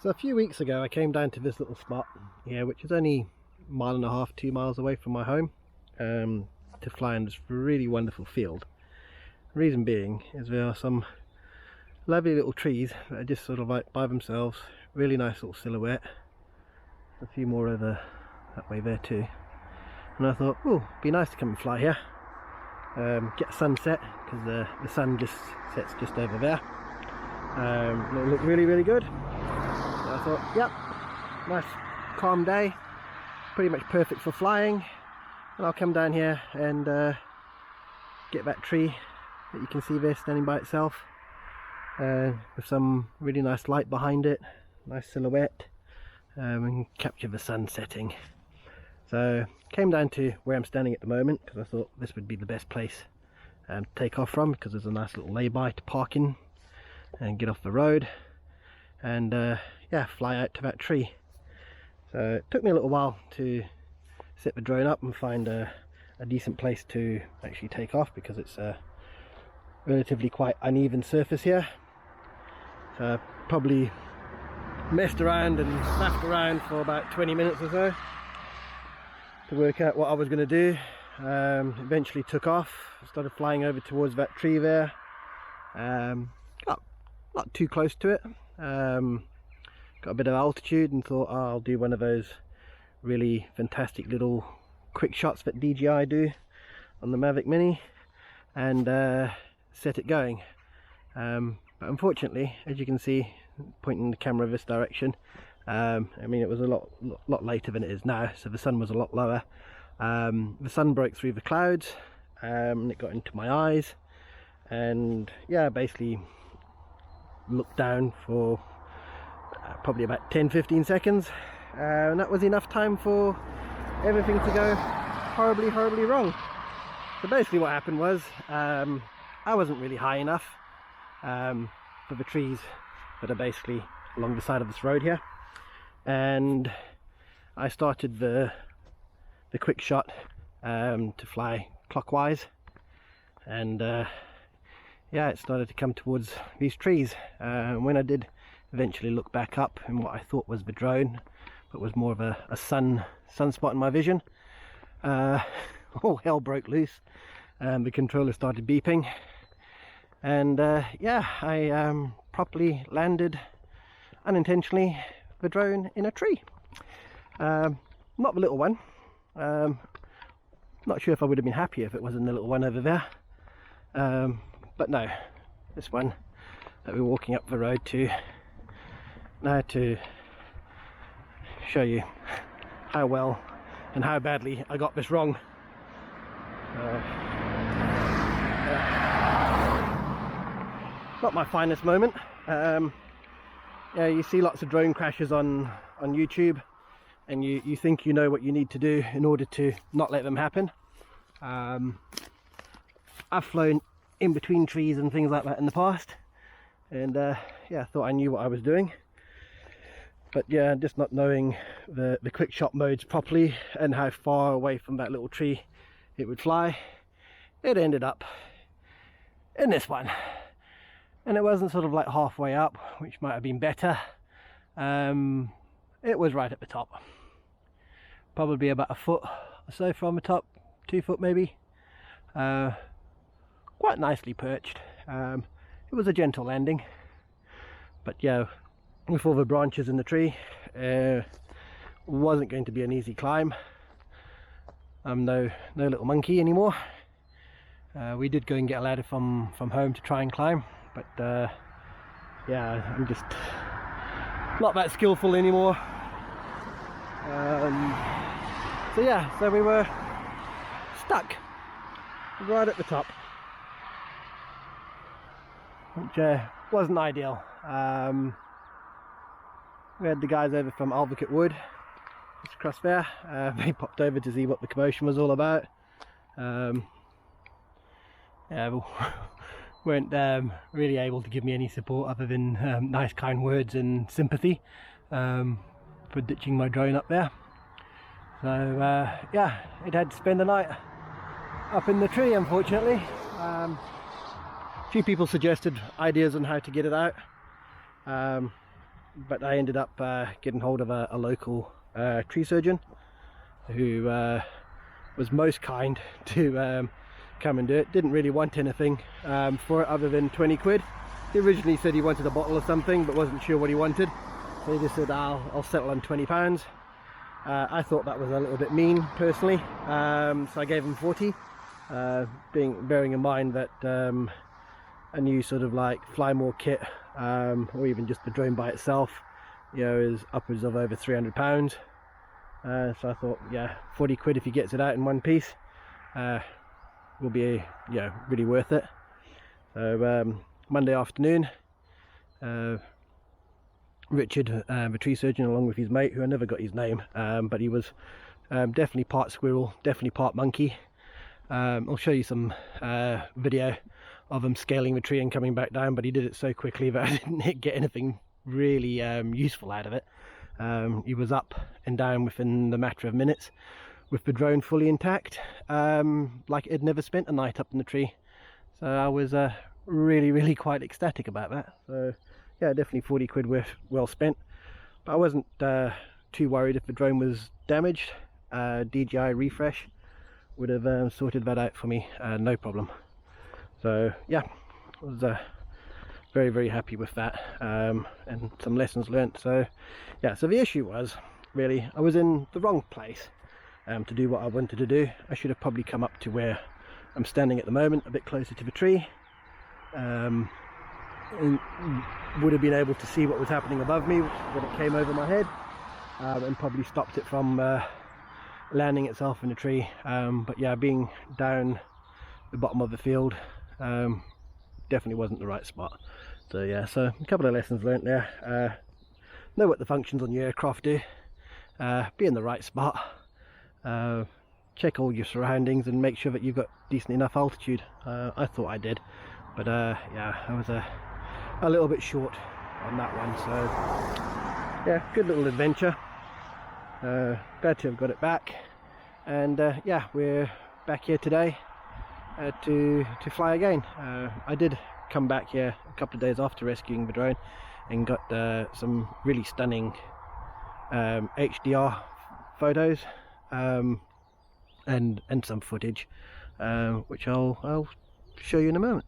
So a few weeks ago I came down to this little spot here, which is only a mile and a half, 2 miles away from my home, to fly in this really wonderful field. The reason being is there are some lovely little trees that are just sort of like by themselves, really nice little silhouette. A few more over that way there too. And I thought, oh, it'd be nice to come and fly here, get a sunset, because the sun just sets just over there. It'll look really, really good. So I thought, yep, nice calm day, pretty much perfect for flying. And I'll come down here and get that tree that you can see there standing by itself, with some really nice light behind it, nice silhouette, and capture the sun setting. So came down to where I'm standing at the moment because I thought this would be the best place to take off from, because there's a nice little lay-by to park in and get off the road and yeah, fly out to that tree. So it took me a little while to set the drone up and find a decent place to actually take off, because it's a relatively quite uneven surface here. So I probably messed around and faffed around for about 20 minutes or so to work out what I was going to do. Eventually took off, started flying over towards that tree there. Got not too close to it, got a bit of altitude and thought, oh, I'll do one of those really fantastic little quick shots that DJI do on the Mavic Mini and set it going. But unfortunately, as you can see, pointing the camera this direction, I mean, it was a lot later than it is now, so the sun was a lot lower. The sun broke through the clouds, and it got into my eyes, and yeah, basically looked down for probably about 10-15 seconds, and that was enough time for everything to go horribly wrong. So basically what happened was, I wasn't really high enough for the trees that are basically along the side of this road here, and I started the quick shot to fly clockwise, and yeah, it started to come towards these trees. When I did eventually look back up in what I thought was the drone, but was more of a sunspot in my vision, all hell broke loose, and the controller started beeping, and yeah, I properly landed unintentionally the drone in a tree. Not the little one. Not sure if I would have been happy if it wasn't the little one over there, but no, this one that we're walking up the road to now, to show you how well and how badly I got this wrong. Not my finest moment. Yeah, you see lots of drone crashes on YouTube, and you think you know what you need to do in order to not let them happen. I've flown in between trees and things like that in the past, and yeah, I thought I knew what I was doing, but yeah, just not knowing the quick shot modes properly and how far away from that little tree it would fly, it ended up in this one. And it wasn't sort of like halfway up, which might have been better. It was right at the top, probably about a foot or so from the top, 2 foot maybe. Quite nicely perched. It was a gentle landing, but yeah, with all the branches in the tree, wasn't going to be an easy climb. I'm no little monkey anymore. We did go and get a ladder from home to try and climb, but yeah, I'm just not that skillful anymore. So yeah, so we were stuck right at the top, which wasn't ideal. We had the guys over from Advocate Wood just across there. They popped over to see what the commotion was all about. Yeah, weren't really able to give me any support other than nice kind words and sympathy for ditching my drone up there. So yeah, it had to spend the night up in the tree, unfortunately. A few people suggested ideas on how to get it out. but I ended up getting hold of a local tree surgeon who was most kind to come and do it. Didn't really want anything for it other than 20 quid. He originally said he wanted a bottle or something, but wasn't sure what he wanted, so he just said I'll settle on £20. I thought that was a little bit mean personally, so I gave him 40, bearing in mind that a new sort of like fly more kit, or even just the drone by itself, you know, is upwards of over £300. So I thought, yeah, 40 quid if he gets it out in one piece will be, yeah, really worth it. So Monday afternoon, Richard, the tree surgeon, along with his mate, who I never got his name, but he was definitely part squirrel, definitely part monkey. I'll show you some video of him scaling the tree and coming back down, but he did it so quickly that I didn't get anything really useful out of it. He was up and down within the matter of minutes with the drone fully intact, like it had never spent a night up in the tree. So I was really quite ecstatic about that. So yeah, definitely 40 quid well spent. But I wasn't too worried if the drone was damaged. DJI refresh would have sorted that out for me, no problem. So yeah, I was very happy with that, and some lessons learnt. So yeah, so the issue was really I was in the wrong place to do what I wanted to do. I should have probably come up to where I'm standing at the moment, a bit closer to the tree, and would have been able to see what was happening above me when it came over my head, and probably stopped it from landing itself in the tree. But yeah, being down the bottom of the field definitely wasn't the right spot. So yeah, so a couple of lessons learnt there. Know what the functions on your aircraft do, be in the right spot, check all your surroundings and make sure that you've got decent enough altitude. I thought I did, but yeah, I was a little bit short on that one. So yeah, good little adventure. Glad to have got it back, and yeah, we're back here today to fly again. I did come back here a couple of days after rescuing the drone and got some really stunning HDR photos and some footage, which I'll show you in a moment.